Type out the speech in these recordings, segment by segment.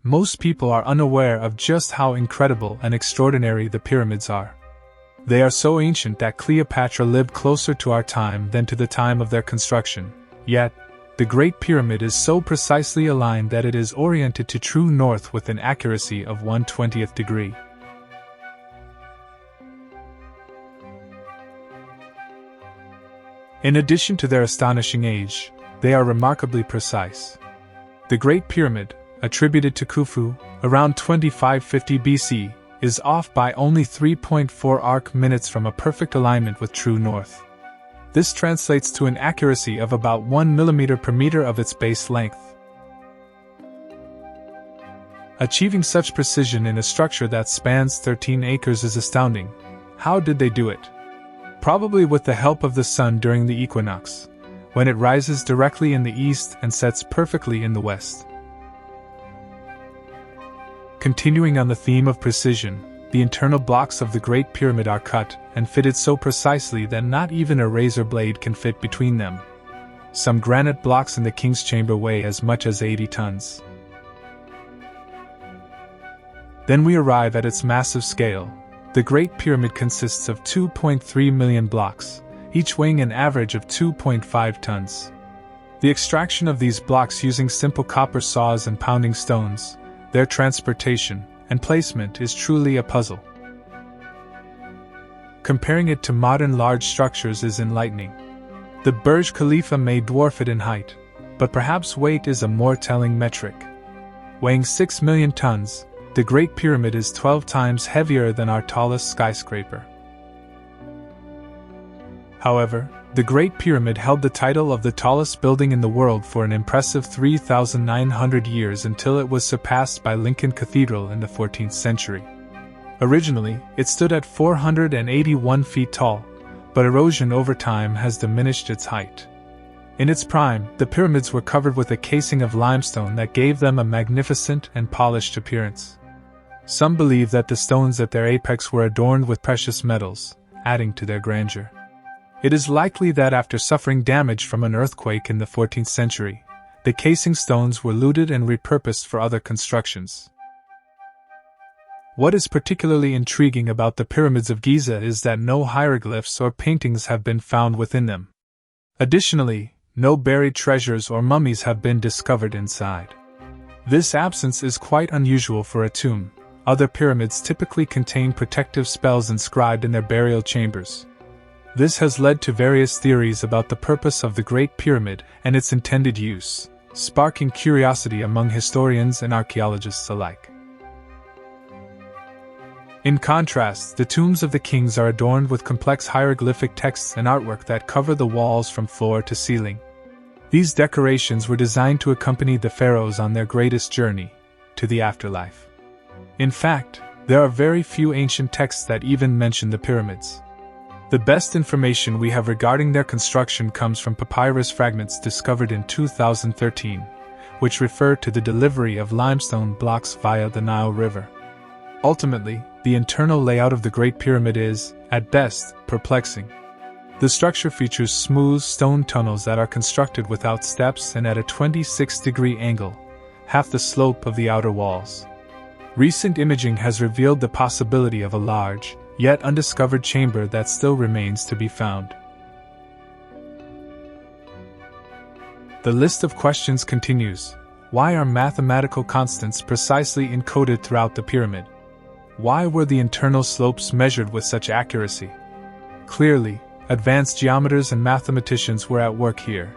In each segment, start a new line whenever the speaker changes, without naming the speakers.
most people are unaware of just how incredible and extraordinary the pyramids are. They are so ancient that Cleopatra lived closer to our time than to the time of their construction, yet, the Great Pyramid is so precisely aligned that it is oriented to true north with an accuracy of 1/20th degree. In addition to their astonishing age, they are remarkably precise. The Great Pyramid, attributed to Khufu, around 2550 BC, is off by only 3.4 arc minutes from a perfect alignment with true north. This translates to an accuracy of about 1 mm per meter of its base length. Achieving such precision in a structure that spans 13 acres is astounding. How did they do it? Probably with the help of the sun during the equinox, when it rises directly in the east and sets perfectly in the west. Continuing on the theme of precision, the internal blocks of the Great Pyramid are cut and fitted so precisely that not even a razor blade can fit between them. Some granite blocks in the king's chamber weigh as much as 80 tons. Then we arrive at its massive scale. The Great Pyramid consists of 2.3 million blocks, each weighing an average of 2.5 tons. The extraction of these blocks using simple copper saws and pounding stones, their transportation and placement is truly a puzzle. Comparing it to modern large structures is enlightening. The Burj Khalifa may dwarf it in height, but perhaps weight is a more telling metric. Weighing 6 million tons, the Great Pyramid is 12 times heavier than our tallest skyscraper. However, the Great Pyramid held the title of the tallest building in the world for an impressive 3,900 years until it was surpassed by Lincoln Cathedral in the 14th century. Originally, it stood at 481 feet tall, but erosion over time has diminished its height. In its prime, the pyramids were covered with a casing of limestone that gave them a magnificent and polished appearance. Some believe that the stones at their apex were adorned with precious metals, adding to their grandeur. It is likely that after suffering damage from an earthquake in the 14th century, the casing stones were looted and repurposed for other constructions. What is particularly intriguing about the pyramids of Giza is that no hieroglyphs or paintings have been found within them. Additionally, no buried treasures or mummies have been discovered inside. This absence is quite unusual for a tomb. Other pyramids typically contain protective spells inscribed in their burial chambers. This has led to various theories about the purpose of the Great Pyramid and its intended use, sparking curiosity among historians and archaeologists alike. In contrast, the tombs of the kings are adorned with complex hieroglyphic texts and artwork that cover the walls from floor to ceiling. These decorations were designed to accompany the pharaohs on their greatest journey, to the afterlife. In fact, there are very few ancient texts that even mention the pyramids. The best information we have regarding their construction comes from papyrus fragments discovered in 2013, which refer to the delivery of limestone blocks via the Nile River. Ultimately, the internal layout of the Great Pyramid is, at best, perplexing. The structure features smooth stone tunnels that are constructed without steps and at a 26-degree angle, half the slope of the outer walls. Recent imaging has revealed the possibility of a large, yet undiscovered chamber that still remains to be found. The list of questions continues. Why are mathematical constants precisely encoded throughout the pyramid? Why were the internal slopes measured with such accuracy? Clearly, advanced geometers and mathematicians were at work here.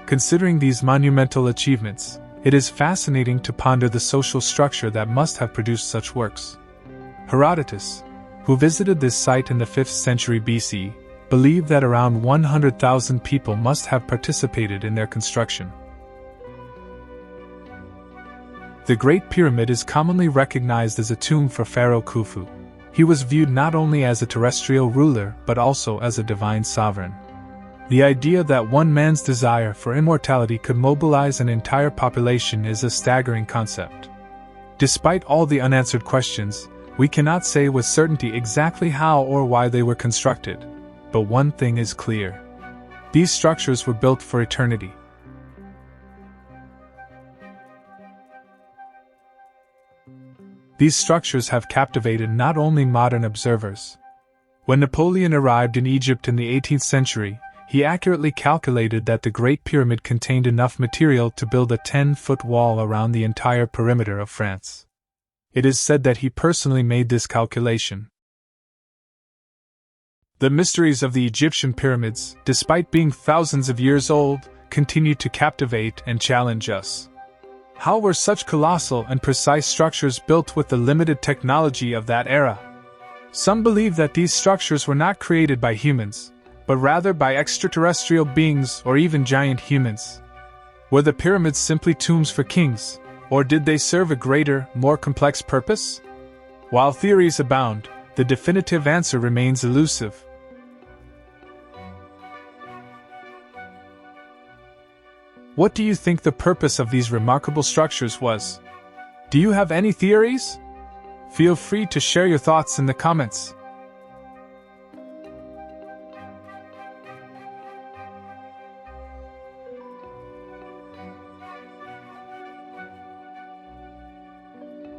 Considering these monumental achievements, it is fascinating to ponder the social structure that must have produced such works. Herodotus, who visited this site in the 5th century BC, believed that around 100,000 people must have participated in their construction. The Great Pyramid is commonly recognized as a tomb for Pharaoh Khufu. He was viewed not only as a terrestrial ruler but also as a divine sovereign. The idea that one man's desire for immortality could mobilize an entire population is a staggering concept. Despite all the unanswered questions, we cannot say with certainty exactly how or why they were constructed, but one thing is clear. These structures were built for eternity. These structures have captivated not only modern observers. When Napoleon arrived in Egypt in the 18th century, he accurately calculated that the Great Pyramid contained enough material to build a 10-foot wall around the entire perimeter of France. It is said that he personally made this calculation. The mysteries of the Egyptian pyramids, despite being thousands of years old, continue to captivate and challenge us. How were such colossal and precise structures built with the limited technology of that era? Some believe that these structures were not created by humans, but rather by extraterrestrial beings or even giant humans. Were the pyramids simply tombs for kings, or did they serve a greater, more complex purpose? While theories abound, the definitive answer remains elusive. What do you think the purpose of these remarkable structures was? Do you have any theories? Feel free to share your thoughts in the comments.